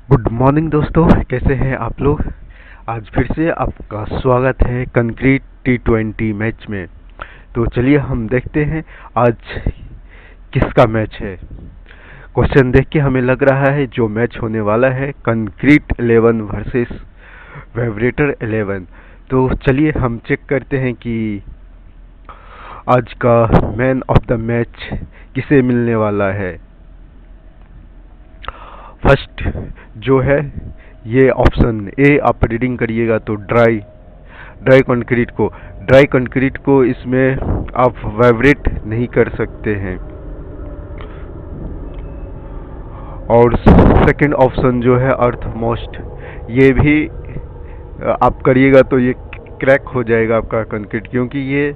Good morning दोस्तों, कैसे हैं आप लोग। आज फिर से आपका स्वागत है कंक्रीट T20 मैच में। तो चलिए हम देखते हैं आज किसका मैच है। क्वेश्चन देख के हमें लग रहा है जो मैच होने वाला है कंक्रीट 11 वर्सेस वाइब्रेटर 11। तो चलिए हम चेक करते हैं कि आज का मैन ऑफ द मैच किसे मिलने वाला है। फर्स्ट जो है ये ऑप्शन ए आप रीडिंग करिएगा तो ड्राई कंक्रीट को इसमें आप वाइब्रेट नहीं कर सकते हैं। और सेकंड ऑप्शन जो है अर्थ मोस्ट, ये भी आप करिएगा तो ये क्रैक हो जाएगा आपका कंक्रीट, क्योंकि ये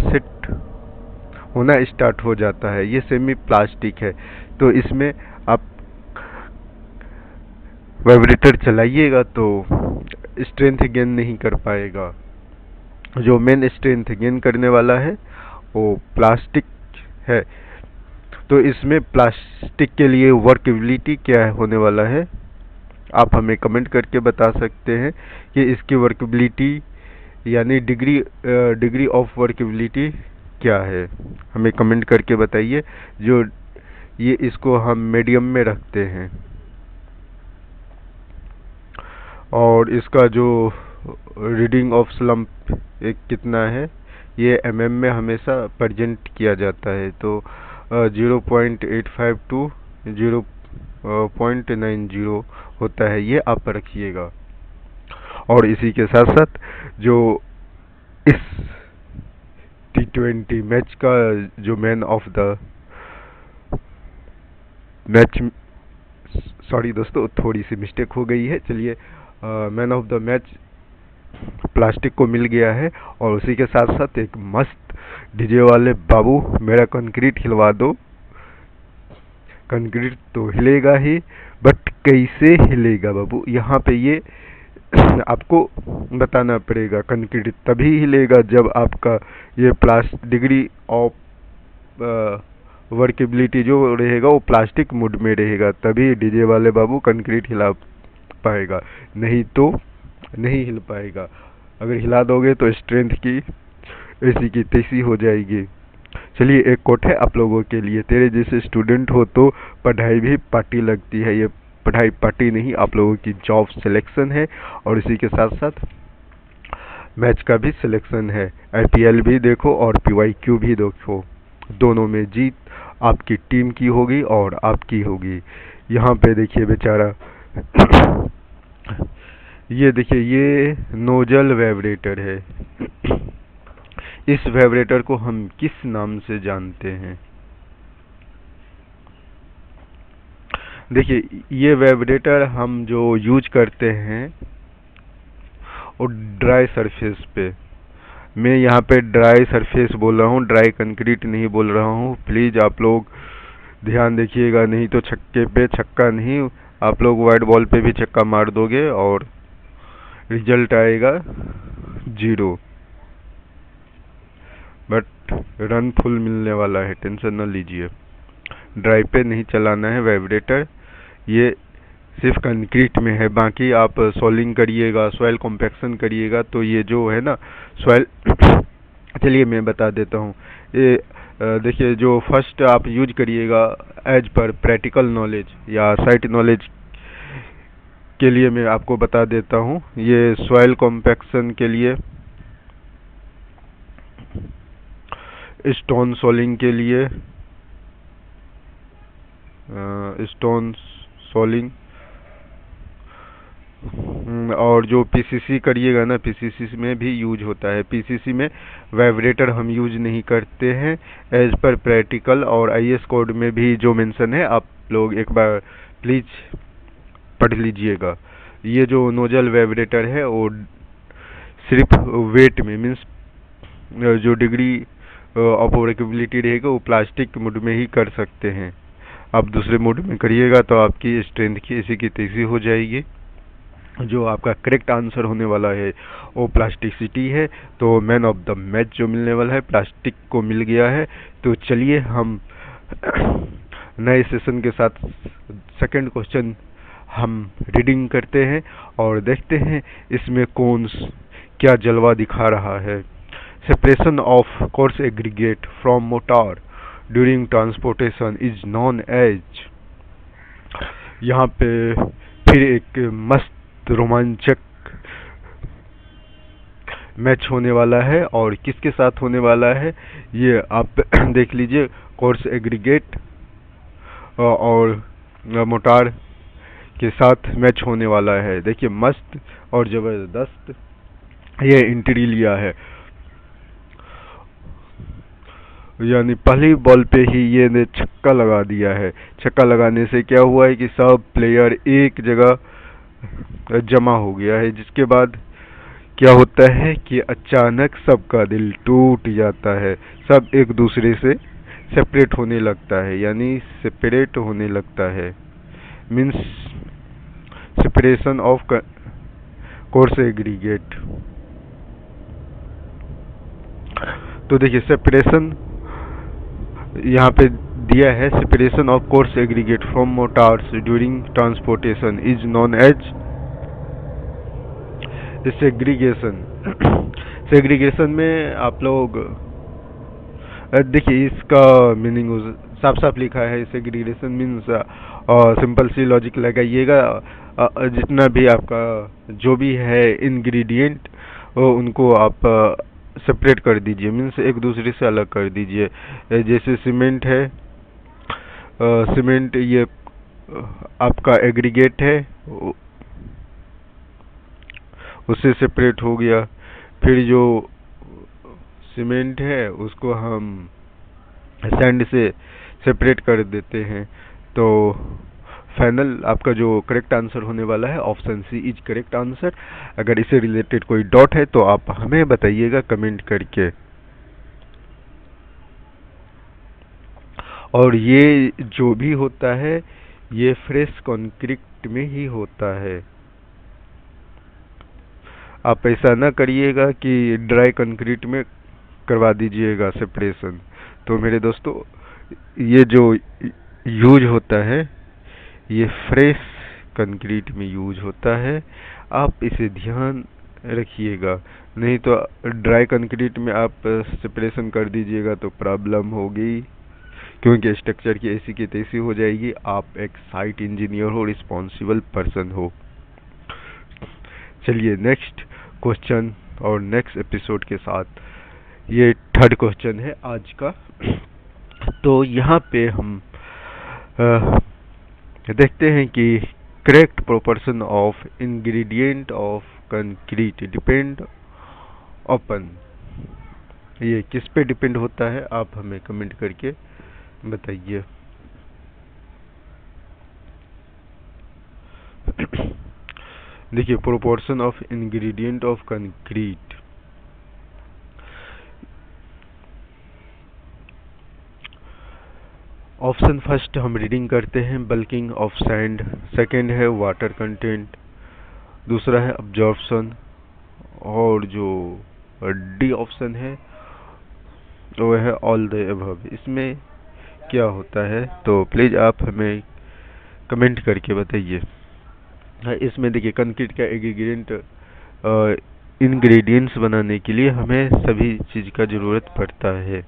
सेट होना स्टार्ट हो जाता है। ये सेमी प्लास्टिक है, तो इसमें आप वाइब्रेटर चलाइएगा तो स्ट्रेंथ गेन नहीं कर पाएगा। जो मेन स्ट्रेंथ गेन करने वाला है वो प्लास्टिक है। तो इसमें प्लास्टिक के लिए वर्केबिलिटी क्या होने वाला है, आप हमें कमेंट करके बता सकते हैं कि इसकी वर्केबिलिटी यानी डिग्री ऑफ वर्केबिलिटी क्या है। हमें कमेंट करके बताइए। जो ये इसको हम मीडियम में रखते हैं। और इसका जो रीडिंग ऑफ स्लम्प कितना है, ये mm में हमेशा प्रेजेंट किया जाता है। तो 0.85 टू 0.90 होता है, ये आप रखिएगा। और इसी के साथ साथ जो इस T20 मैच का जो man of the match, sorry दोस्तों थोड़ी सी मिस्टेक हो गई है। चलिए man of the match plastic को मिल गया है। और उसी के साथ साथ एक मस्त डीजे वाले बाबू मेरा कंक्रीट हिलवा दो। कंक्रीट तो हिलेगा ही, बट कैसे हिलेगा बाबू, यहाँ पे ये आपको बताना पड़ेगा। कंक्रीट तभी हिलेगा जब आपका ये डिग्री ऑफ वर्केबिलिटी जो रहेगा वो प्लास्टिक मोड में रहेगा, तभी डीजे वाले बाबू कंक्रीट हिला पाएगा, नहीं तो नहीं हिल पाएगा। अगर हिला दोगे तो स्ट्रेंथ की ऐसी की तैसी हो जाएगी। चलिए एक कोट है आप लोगों के लिए, तेरे जैसे स्टूडेंट हो तो पढ़ाई भी पार्टी लगती है। ये पढ़ाई पार्टी नहीं, आप लोगों की जॉब सिलेक्शन है। और इसी के साथ साथ मैच का भी सिलेक्शन है। IPL भी देखो और PYQ भी देखो, दोनों में जीत आपकी टीम की होगी और आपकी होगी। यहाँ पे देखिए बेचारा ये देखिए, ये नोजल वाइब्रेटर है। इस वाइब्रेटर को हम किस नाम से जानते हैं? देखिए ये वाइब्रेटर हम जो यूज करते हैं और ड्राई सरफेस पे, मैं यहाँ पे ड्राई सरफेस बोल रहा हूँ, ड्राई कंक्रीट नहीं बोल रहा हूँ। प्लीज आप लोग ध्यान देखिएगा, नहीं तो छक्के पे छक्का नहीं, आप लोग वाइट बॉल पे भी छक्का मार दोगे और रिजल्ट आएगा 0। बट रन फुल मिलने वाला है, टेंशन न लीजिए। ड्राई पे नहीं चलाना है वाइब्रेटर, ये सिर्फ कंक्रीट में है। बाकी आप सॉलिंग करिएगा, सॉइल कॉम्पैक्शन करिएगा तो ये जो है ना सॉइल चलिए मैं बता देता हूँ। ये देखिए, जो फर्स्ट आप यूज करिएगा एज पर प्रैक्टिकल नॉलेज या साइट नॉलेज के लिए मैं आपको बता देता हूँ। ये सॉइल कॉम्पैक्शन के लिए, स्टोन सॉलिंग के लिए, स्टोन सॉलिंग, और जो PCC करिएगा ना, PCC में भी यूज होता है। PCC में वाइब्रेटर हम यूज नहीं करते हैं, एज पर प्रैक्टिकल और IS कोड में भी जो मेंशन है, आप लोग एक बार प्लीज पढ़ लीजिएगा। ये जो नोजल वाइब्रेटर है वो सिर्फ वेट में मीन्स जो डिग्री ऑफ वर्केबिलिटी रहेगा वो प्लास्टिक मोड में ही कर सकते हैं। आप दूसरे मोड में करिएगा तो आपकी स्ट्रेंथ की ऐसी की तैसी हो जाएगी। जो आपका करेक्ट आंसर होने वाला है वो प्लास्टिसिटी है। तो मैन ऑफ द मैच जो मिलने वाला है प्लास्टिक को मिल गया है। तो चलिए हम नए सेशन के साथ सेकंड क्वेश्चन हम रीडिंग करते हैं और देखते हैं इसमें क्या जलवा दिखा रहा है। Separation of coarse aggregate from mortar during transportation is known as. यहाँ पे फिर एक मस्त रोमांचक मैच होने वाला है, और किसके साथ होने वाला है ये आप देख लीजिए। कोर्स एग्रीगेट और मोटार के साथ मैच होने वाला है। देखिए मस्त और जबरदस्त ये एंट्री लिया है, यानी पहली बॉल पे ही ये ने छक्का लगा दिया है। छक्का लगाने से क्या हुआ है कि सब प्लेयर एक जगह जमा हो गया है, जिसके बाद क्या होता है कि अचानक सबका दिल टूट जाता है। सब एक दूसरे से सेपरेट होने लगता है, यानी सेपरेट होने लगता है, means separation of coarse aggregate. तो देखिए सेपरेशन यहाँ पे दिया है, separation of coarse aggregate from mortars during transportation is known as segregation. Segregation में आप लोग देखिए इसका मीनिंग साफ साफ लिखा है। सेग्रीगेशन मीन्स सिंपल सी लॉजिक लगाइएगा, जितना भी आपका जो भी है इंग्रेडिएंट उनको आप सेपरेट कर दीजिए, मीन्स एक दूसरे से अलग कर दीजिए। जैसे सीमेंट है, सीमेंट ये आपका एग्रीगेट है, उससे सेपरेट हो गया। फिर जो सीमेंट है उसको हम सैंड से सेपरेट कर देते हैं। तो फाइनल आपका जो करेक्ट आंसर होने वाला है option C is correct answer. अगर इससे रिलेटेड कोई डाउट है तो आप हमें बताइएगा कमेंट करके। और ये जो भी होता है ये फ्रेश कंक्रीट में ही होता है। आप ऐसा ना करिएगा कि ड्राई कंक्रीट में करवा दीजिएगा सेपरेशन। तो मेरे दोस्तों ये जो यूज होता है ये फ्रेश कंक्रीट में यूज होता है, आप इसे ध्यान रखिएगा। नहीं तो ड्राई कंक्रीट में आप सेपरेशन कर दीजिएगा तो प्रॉब्लम होगी, क्योंकि स्ट्रक्चर की ऐसी की तैसी हो जाएगी। आप एक साइट इंजीनियर हो, रिस्पॉन्सिबल पर्सन हो। चलिए नेक्स्ट क्वेश्चन और नेक्स्ट एपिसोड के साथ, ये थर्ड क्वेश्चन है आज का। तो यहाँ पे हम देखते हैं कि correct proportion of ingredient of concrete depend upon, ये किस पे डिपेंड होता है आप हमें कमेंट करके बताइए। देखिए proportion of ingredient of concrete, option first हम रीडिंग करते हैं बल्किंग ऑफ सैंड, सेकंड है वाटर कंटेंट, दूसरा है अब्जॉर्प्शन, और जो डी ऑप्शन है वो है ऑल द अबव। इसमें क्या होता है तो प्लीज आप हमें कमेंट करके बताइए। इसमें देखिए कंक्रीट का इंग्रेडिएंट्स बनाने के लिए हमें सभी चीज का जरूरत पड़ता है।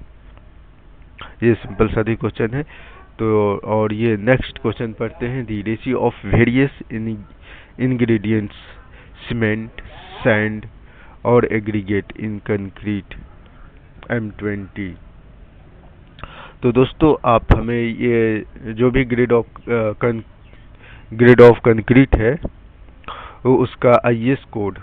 ये सिंपल सादी क्वेश्चन है। तो और ये नेक्स्ट क्वेश्चन पढ़ते हैं, the ratio of various ingredients cement, sand और एग्रीगेट इन कंक्रीट M20। तो दोस्तों आप हमें ये जो भी ग्रेड ऑफ कंक्रीट है वो उसका IS code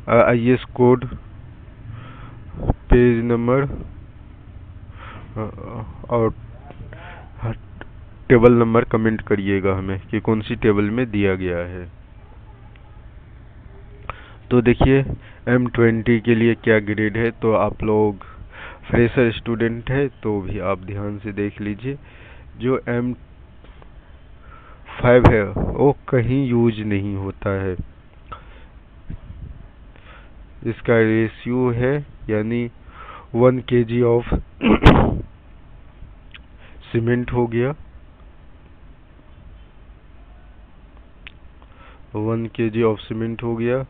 IS code, page number और टेबल नंबर कमेंट करिएगा हमें कि कौन सी टेबल में दिया गया है। तो देखिए M20 के लिए क्या ग्रेड है, तो आप लोग फ्रेशर स्टूडेंट है तो भी आप ध्यान से देख लीजिए। जो M5 है वो कहीं यूज नहीं होता है, इसका रेशियो है यानी 1 kg ऑफ सीमेंट हो गया, 1 kg ऑफ सीमेंट हो गया,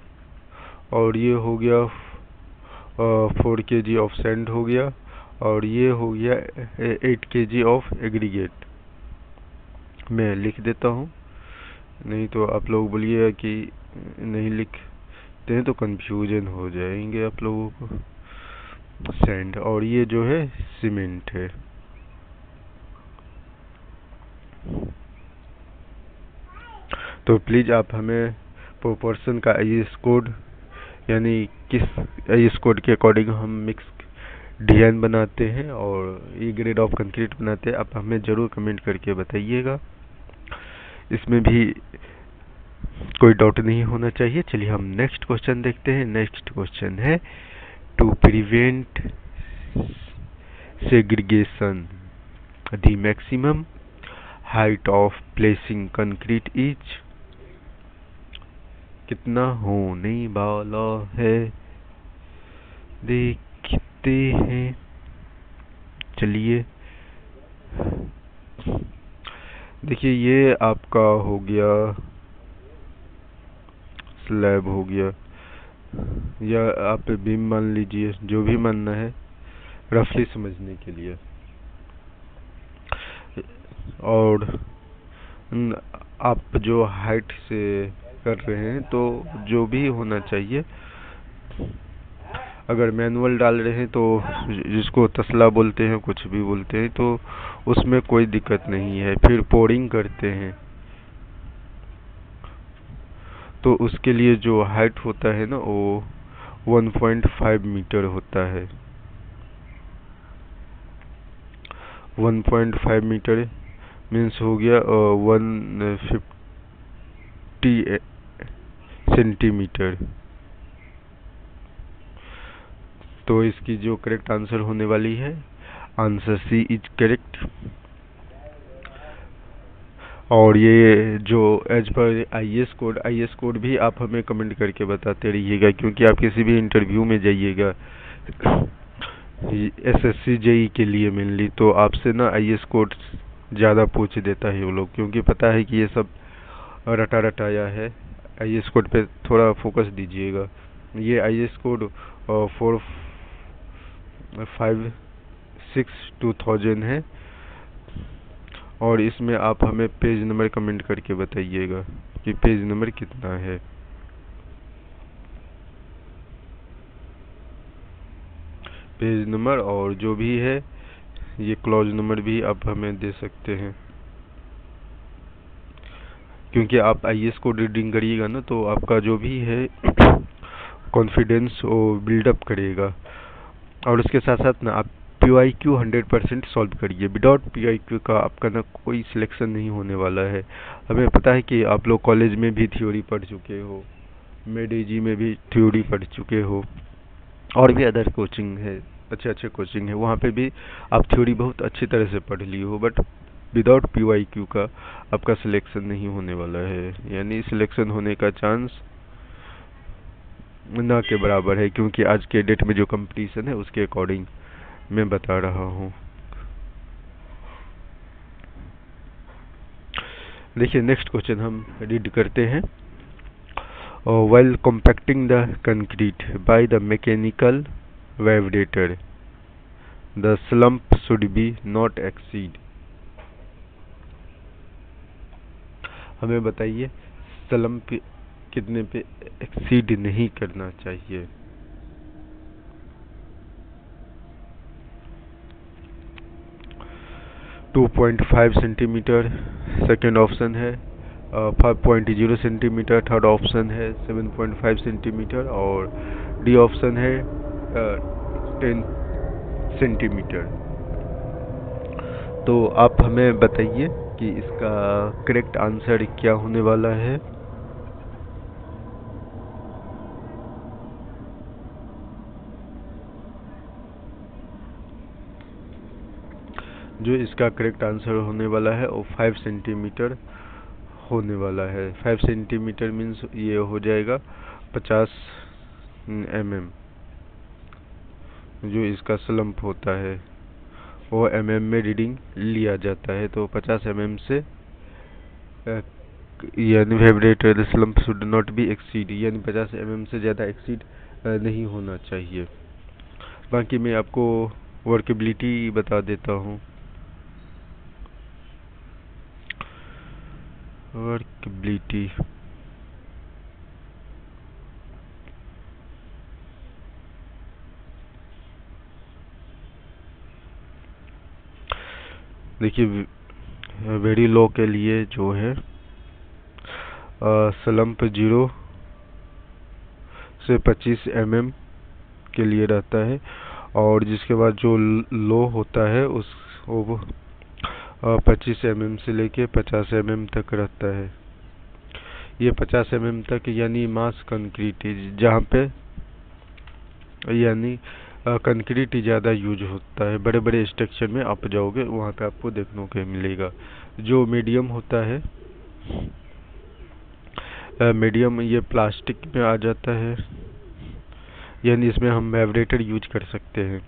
और ये हो गया 4 kg ऑफ सैंड हो गया, और ये हो गया 8 kg ऑफ एग्रीगेट। मैं लिख देता हूँ, नहीं तो आप लोग बोलिएगा कि नहीं लिखते हैं तो कंफ्यूजन हो जाएंगे आप लोगों को। सैंड और ये जो है सीमेंट है। तो प्लीज़ आप हमें प्रोपोर्शन का आईएस कोड, यानी किस आईएस कोड के अकॉर्डिंग हम मिक्स डिजाइन बनाते हैं और ई ग्रेड ऑफ कंक्रीट बनाते हैं, आप हमें ज़रूर कमेंट करके बताइएगा। इसमें भी कोई डाउट नहीं होना चाहिए। चलिए हम नेक्स्ट क्वेश्चन देखते हैं। नेक्स्ट क्वेश्चन है to prevent segregation the maximum height of placing concrete is, कितना होने वाला है देखते हैं। चलिए देखिए, ये आपका हो गया स्लैब हो गया, या आप बीम मान लीजिए, जो भी मानना है रफली समझने के लिए। और आप जो हाइट से कर रहे हैं तो जो भी होना चाहिए, अगर मैनुअल डाल रहे हैं तो जिसको तसला बोलते हैं, कुछ भी बोलते हैं, तो उसमें कोई दिक्कत नहीं है। फिर पोरिंग करते हैं तो उसके लिए जो हाइट होता है ना, वो 1.5 मीटर होता है। 1.5 मीटर मीन्स हो गया 150 सेंटीमीटर। तो इसकी जो करेक्ट आंसर होने वाली है, आंसर सी इज करेक्ट। और ये जो एज पर आईएस कोड भी आप हमें कमेंट करके बताते रहिएगा, क्योंकि आप किसी भी इंटरव्यू में जाइएगा एसएससी जेई के लिए मेनली, तो आपसे ना आईएस कोड ज़्यादा पूछ देता है वो लोग, क्योंकि पता है कि ये सब रटा रटाया है। आईएस कोड पे थोड़ा फोकस दीजिएगा। ये आईएस कोड 456/2000 है, और इसमें आप हमें पेज नंबर कमेंट करके बताइएगा कि पेज नंबर कितना है। पेज नंबर और जो भी है, ये क्लॉज नंबर भी आप हमें दे सकते हैं, क्योंकि आप आईएस को रीडिंग करिएगा ना, तो आपका जो भी है कॉन्फिडेंस वो बिल्डअप करेगा। और उसके साथ साथ ना आप PYQ 100% सॉल्व करिए। विदाउट PYQ का आपका ना कोई सिलेक्शन नहीं होने वाला है। हमें पता है कि आप लोग कॉलेज में भी थ्योरी पढ़ चुके हो, मेडेजी में भी थ्योरी पढ़ चुके हो, और भी अदर कोचिंग है, अच्छे अच्छे कोचिंग है, वहाँ पे भी आप थ्योरी बहुत अच्छी तरह से पढ़ ली हो, बट विदाउट PYQ का आपका सिलेक्शन नहीं होने वाला है। यानी सिलेक्शन होने का चांस ना के बराबर है, क्योंकि आज के डेट में जो कंपटीशन है उसके अकॉर्डिंग मैं बता रहा हूँ। देखिए नेक्स्ट क्वेश्चन हम रीड करते हैं। While compacting the concrete by the mechanical vibrator the slump should be not exceed. हमें बताइए स्लम्प कितने पे एक्सीड नहीं करना चाहिए। टू 2.5 सेंटीमीटर सेकेंड ऑप्शन है, 5.0 सेंटीमीटर थर्ड ऑप्शन है, 7.5 सेंटीमीटर, और डी ऑप्शन है 10 सेंटीमीटर। तो आप हमें बताइए कि इसका करेक्ट आंसर क्या होने वाला है। जो इसका करेक्ट आंसर होने वाला है वो 5 सेंटीमीटर होने वाला है। 5 सेंटीमीटर मीन्स ये हो जाएगा 50 mm। जो इसका स्लम्प होता है वो mm में रीडिंग लिया जाता है। तो 50 mm से यानी vibrator slump should not be exceed, यानी 50 mm से ज़्यादा एक्सीड नहीं होना चाहिए। बाकी मैं आपको वर्केबिलिटी बता देता हूँ। वर्केबिलिटी देखिए, वेरी लो के लिए जो है स्लम्प 0 से 25 mm के लिए रहता है, और जिसके बाद जो लो होता है उस वो 25 mm से लेके 50 mm तक रहता है। ये 50 mm तक यानी मास कंक्रीट, जहाँ पे यानी कंक्रीट ज़्यादा यूज होता है। बड़े बड़े स्ट्रक्चर में आप जाओगे वहाँ पे आपको देखने को मिलेगा। जो मीडियम होता है, मीडियम ये प्लास्टिक में आ जाता है, यानी इसमें हम वाइब्रेटर यूज कर सकते हैं।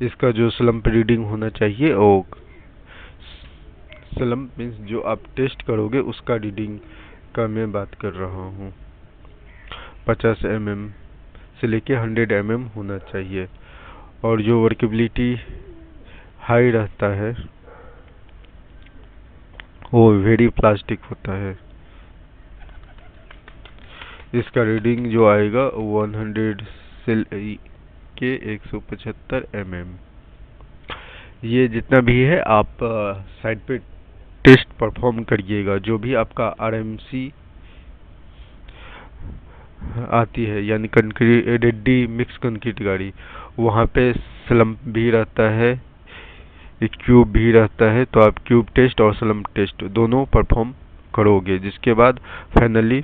इसका जो स्लम्प रीडिंग होना चाहिए, और स्लम्प मीन्स जो आप टेस्ट करोगे उसका रीडिंग का मैं बात कर रहा हूँ। 50 mm से लेके 100 mm होना चाहिए। और जो वर्केबिलिटी हाई रहता है वो वेरी प्लास्टिक होता है। इसका रीडिंग जो आएगा 100 से के 175 mm। ये जितना भी है आप साइड पे टेस्ट परफॉर्म करिएगा। जो भी आपका आरएमसी आती है, यानी कंक्रीट रेड्डी मिक्स कंक्रीट गाड़ी, वहाँ पे स्लम्प भी रहता है, क्यूब भी रहता है। तो आप क्यूब टेस्ट और स्लम्प टेस्ट दोनों परफॉर्म करोगे, जिसके बाद फाइनली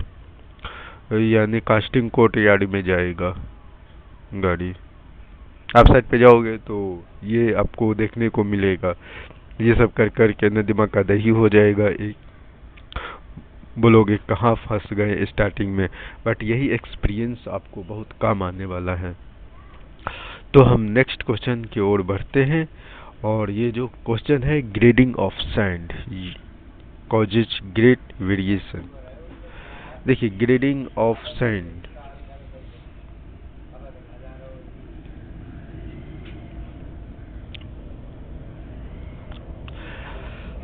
यानी कास्टिंग कोर्ट यार्ड में जाएगा गाड़ी। आप साइड पे जाओगे तो ये आपको देखने को मिलेगा। ये सब कर कर के न दिमाग का दही हो जाएगा, एक बोलोगे कहाँ फंस गए स्टार्टिंग में। बट यही एक्सपीरियंस आपको बहुत काम आने वाला है। तो हम नेक्स्ट क्वेश्चन की ओर बढ़ते हैं, और ये जो क्वेश्चन है grading of sand causes great variation. देखिए, ग्रेडिंग ऑफ सैंड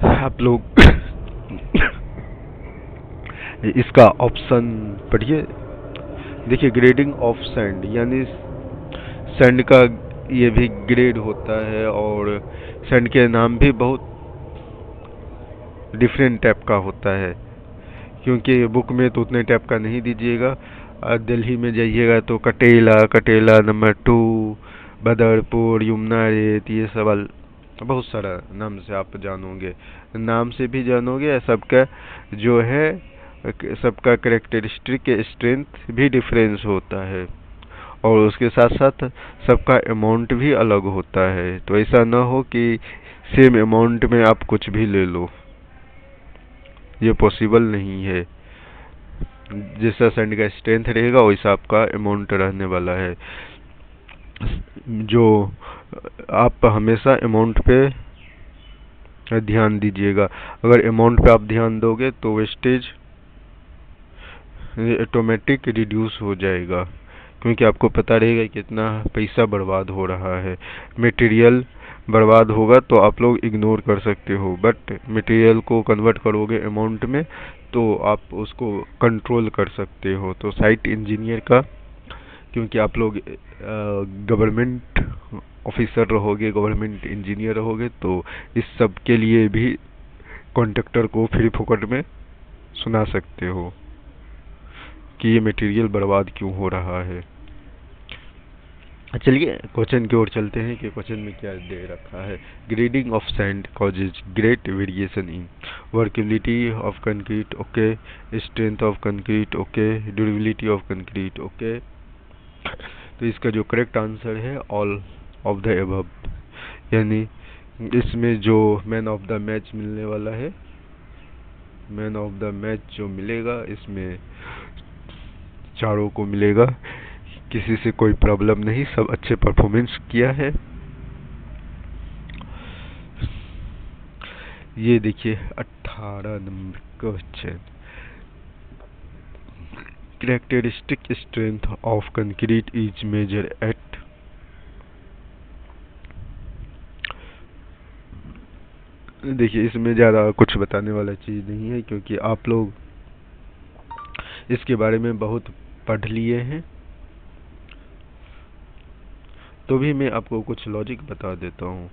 आप लोग इसका ऑप्शन पढ़िए। देखिए, ग्रेडिंग ऑफ सैंड यानी सैंड का ये भी ग्रेड होता है, और सैंड के नाम भी बहुत डिफरेंट टाइप का होता है, क्योंकि बुक में तो उतने टाइप का नहीं दीजिएगा। दिल्ली में जाइएगा तो कटेला, कटेला नंबर 2, बदरपुर, यमुना रेत, ये सब बहुत सारा नाम से आप जानोगे। नाम से भी जानोगे, सबका जो है सबका कैरेक्टरिस्टिक स्ट्रेंथ भी डिफरेंस होता है, और उसके साथ साथ सबका अमाउंट भी अलग होता है। तो ऐसा ना हो कि सेम अमाउंट में आप कुछ भी ले लो, ये पॉसिबल नहीं है। जैसा सैंड का स्ट्रेंथ रहेगा वैसा आपका अमाउंट रहने वाला है। जो आप हमेशा अमाउंट पे ध्यान दीजिएगा। अगर अमाउंट पे आप ध्यान दोगे तो वेस्टेज ऑटोमेटिक रिड्यूस हो जाएगा, क्योंकि आपको पता रहेगा कितना पैसा बर्बाद हो रहा है। मटेरियल बर्बाद होगा तो आप लोग इग्नोर कर सकते हो, बट मटेरियल को कन्वर्ट करोगे अमाउंट में तो आप उसको कंट्रोल कर सकते हो। तो साइट इंजीनियर का, क्योंकि आप लोग गवर्नमेंट ऑफिसर रहोगे, गवर्नमेंट इंजीनियर रहोगे, तो इस सब के लिए भी कॉन्ट्रैक्टर को फ्री फोकट में सुना सकते हो कि ये मटेरियल बर्बाद क्यों हो रहा है। चलिए क्वेश्चन की ओर चलते हैं कि क्वेश्चन में क्या दे रखा है। Grading of sand causes great variation in workability of concrete, okay, strength of concrete, okay, durability of concrete, okay. तो इसका जो करेक्ट आंसर है ऑल ऑफ द अबव, यानी इसमें जो मैन ऑफ द मैच मिलने वाला है, मैन ऑफ द मैच जो मिलेगा इसमें चारों को मिलेगा। किसी से कोई प्रॉब्लम नहीं, सब अच्छे परफॉर्मेंस किया है। ये देखिए 18 number question, characteristic strength of concrete is measure at. देखिए इसमें ज़्यादा कुछ बताने वाला चीज़ नहीं है, क्योंकि आप लोग इसके बारे में बहुत पढ़ लिए हैं। तो भी मैं आपको कुछ लॉजिक बता देता हूँ।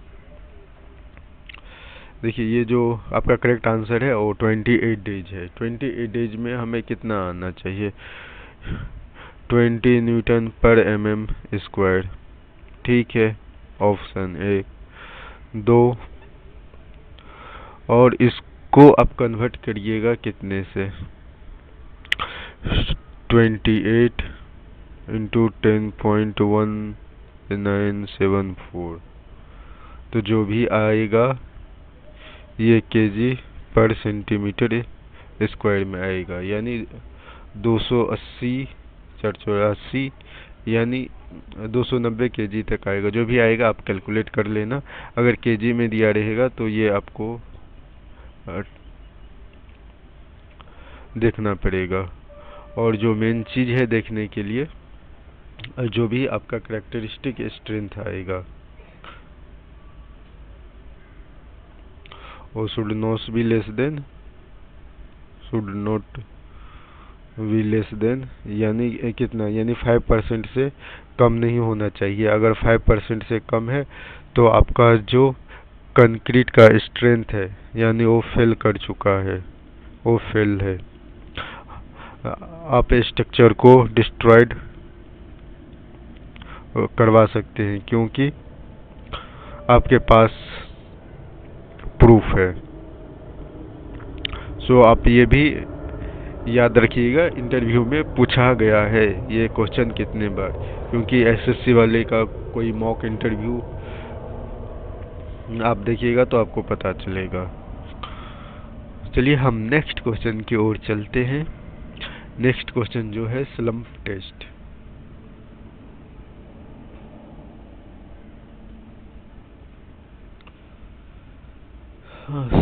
देखिए ये जो आपका करेक्ट आंसर है वो 28 डेज है। 28 डेज में हमें कितना आना चाहिए? 20 न्यूटन पर mm स्क्वायर। ठीक है, ऑप्शन ए। 2, और इसको आप कन्वर्ट करिएगा कितने से? 28 इंटू 10.1974, तो जो भी आएगा ये केजी पर सेंटीमीटर स्क्वायर में आएगा, यानी 280 484, यानी 290 केजी तक आएगा। जो भी आएगा आप कैलकुलेट कर लेना। अगर केजी में दिया रहेगा तो ये आपको देखना पड़ेगा। और जो मेन चीज़ है देखने के लिए, जो भी आपका कैरेक्टरिस्टिक स्ट्रेंथ आएगा वो should not be less than, यानी कितना, यानी 5% से कम नहीं होना चाहिए। अगर 5% से कम है तो आपका जो कंक्रीट का स्ट्रेंथ है यानी वो फेल कर चुका है, वो फेल है। आप स्ट्रक्चर को डिस्ट्रॉयड करवा सकते हैं, क्योंकि आपके पास प्रूफ है। सो आप ये भी याद रखिएगा, इंटरव्यू में पूछा गया है ये क्वेश्चन कितने बार, क्योंकि एसएससी वाले का कोई मॉक इंटरव्यू आप देखिएगा तो आपको पता चलेगा। चलिए हम नेक्स्ट क्वेश्चन की ओर चलते हैं। नेक्स्ट क्वेश्चन जो है slump test.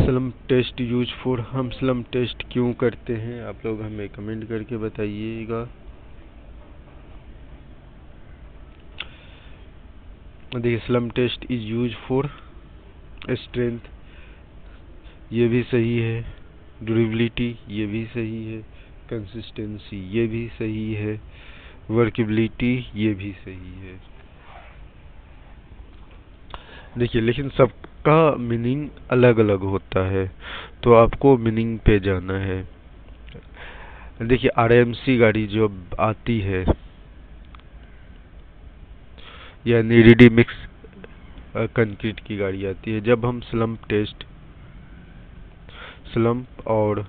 Slump test use for, हम स्लम्प टेस्ट क्यों करते हैं आप लोग हमें कमेंट करके बताइएगा। देखिए slump test is use for strength, ये भी सही है। ड्यूरेबिलिटी, ये भी सही है। कंसिस्टेंसी, ये भी सही है। वर्केबिलिटी, ये भी सही है। देखिए लेकिन सबका मीनिंग अलग अलग होता है, तो आपको मीनिंग पे जाना है। देखिए आरएमसी गाड़ी जो आती है, यानी रेडी मिक्स कंक्रीट की गाड़ी आती है, जब हम स्लम्प और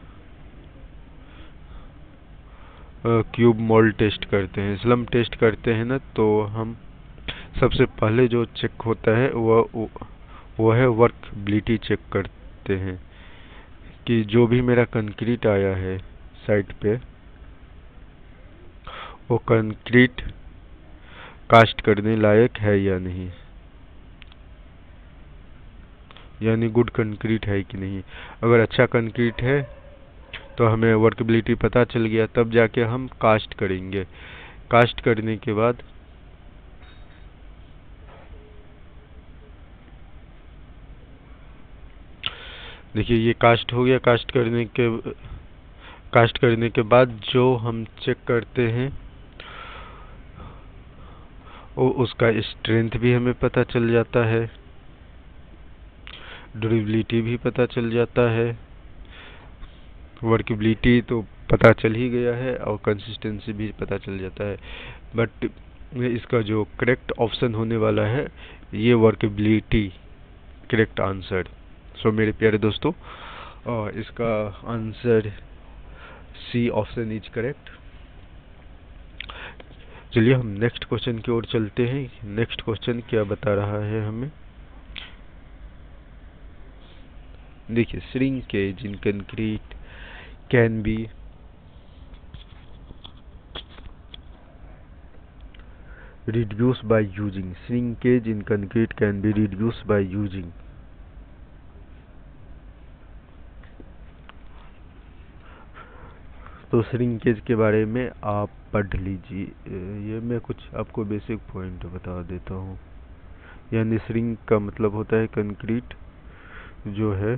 क्यूब मोल्ड टेस्ट करते हैं, स्लम्प टेस्ट करते हैं ना, तो हम सबसे पहले जो चेक होता है वो है वर्कबिलिटी चेक करते हैं कि जो भी मेरा कंक्रीट आया है साइट पे, वो कंक्रीट कास्ट करने लायक है या नहीं, यानी गुड कंक्रीट है कि नहीं। अगर अच्छा कंक्रीट है तो हमें वर्कबिलिटी पता चल गया, तब जाके हम कास्ट करेंगे। कास्ट करने के बाद देखिए ये कास्ट हो गया। कास्ट करने के बाद जो हम चेक करते हैं वो उसका स्ट्रेंथ भी हमें पता चल जाता है, ड्यूरेबिलिटी भी पता चल जाता है, वर्केबिलिटी तो पता चल ही गया है, और कंसिस्टेंसी भी पता चल जाता है। बट इसका जो करेक्ट ऑप्शन होने वाला है ये वर्केबिलिटी, करेक्ट आंसर। सो मेरे प्यारे दोस्तों, इसका answer C option is correct. चलिए हम नेक्स्ट क्वेश्चन की ओर चलते हैं। नेक्स्ट क्वेश्चन क्या बता रहा है हमें, देखिए shrinkage in concrete can be reduced by using. Shrinkage in concrete can be reduced by using. तो श्रिंकेज के बारे में आप पढ़ लीजिए। ये मैं कुछ आपको बेसिक पॉइंट बता देता हूँ। यानी श्रिंक का मतलब होता है कंक्रीट जो है,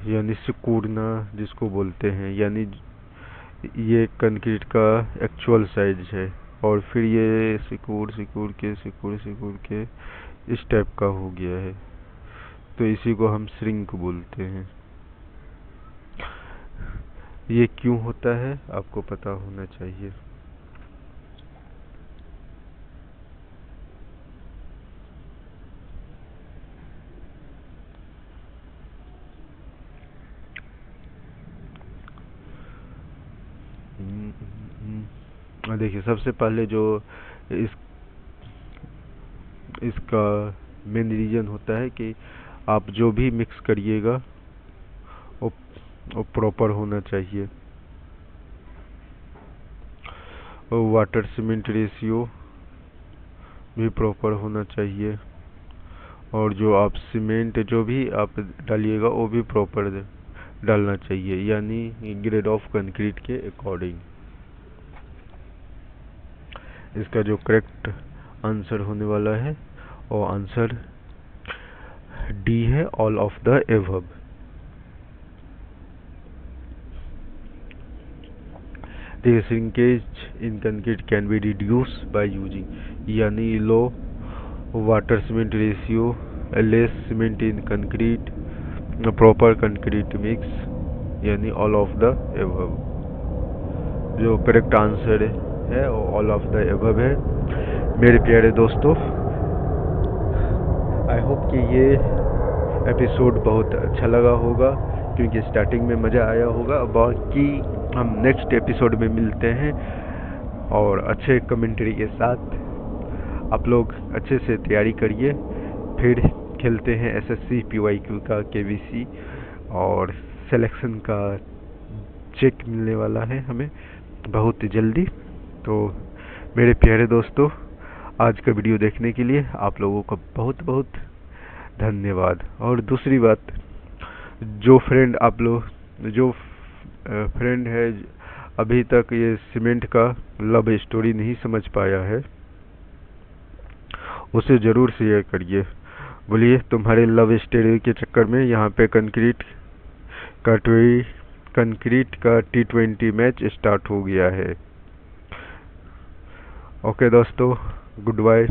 यानी सिकुड़ना जिसको बोलते हैं, यानी ये कंक्रीट का एक्चुअल साइज है और फिर ये सिकुड़ के इस टाइप का हो गया है, तो इसी को हम श्रिंक बोलते हैं। ये क्यों होता है आपको पता होना चाहिए। देखिए, सबसे पहले जो इसका मेन रीजन होता है कि आप जो भी मिक्स करिएगा वो प्रॉपर होना चाहिए। वाटर सीमेंट रेशियो भी प्रॉपर होना चाहिए, और जो आप सीमेंट जो भी आप डालिएगा वो भी प्रॉपर डालना चाहिए, यानी ग्रेड ऑफ कंक्रीट के अकॉर्डिंग। इसका जो करेक्ट आंसर होने वाला है वो आंसर डी है, all of the above. The shrinkage in concrete can be reduced by using, यानी low water cement ratio, less cement in concrete, proper concrete mix, यानी ऑल ऑफ द एबव। जो correct answer है वो all of the above है। मेरे प्यारे दोस्तों, I hope कि ये एपिसोड बहुत अच्छा लगा होगा, क्योंकि स्टार्टिंग में मज़ा आया होगा। बाकी हम नेक्स्ट एपिसोड में मिलते हैं और अच्छे कमेंट्री के साथ। आप लोग अच्छे से तैयारी करिए, फिर खेलते हैं एसएससी पीवाईक्यू का केवीसी, और सिलेक्शन का चेक मिलने वाला है हमें बहुत जल्दी। तो मेरे प्यारे दोस्तों, आज का वीडियो देखने के लिए आप लोगों का बहुत बहुत धन्यवाद। और दूसरी बात, जो फ्रेंड है अभी तक ये सीमेंट का लव स्टोरी नहीं समझ पाया है, उसे जरूर शेयर करिए। बोलिए, तुम्हारे लव स्टोरी के चक्कर में यहाँ पे कंक्रीट का T20 मैच स्टार्ट हो गया है। ओके दोस्तों, गुड बाय।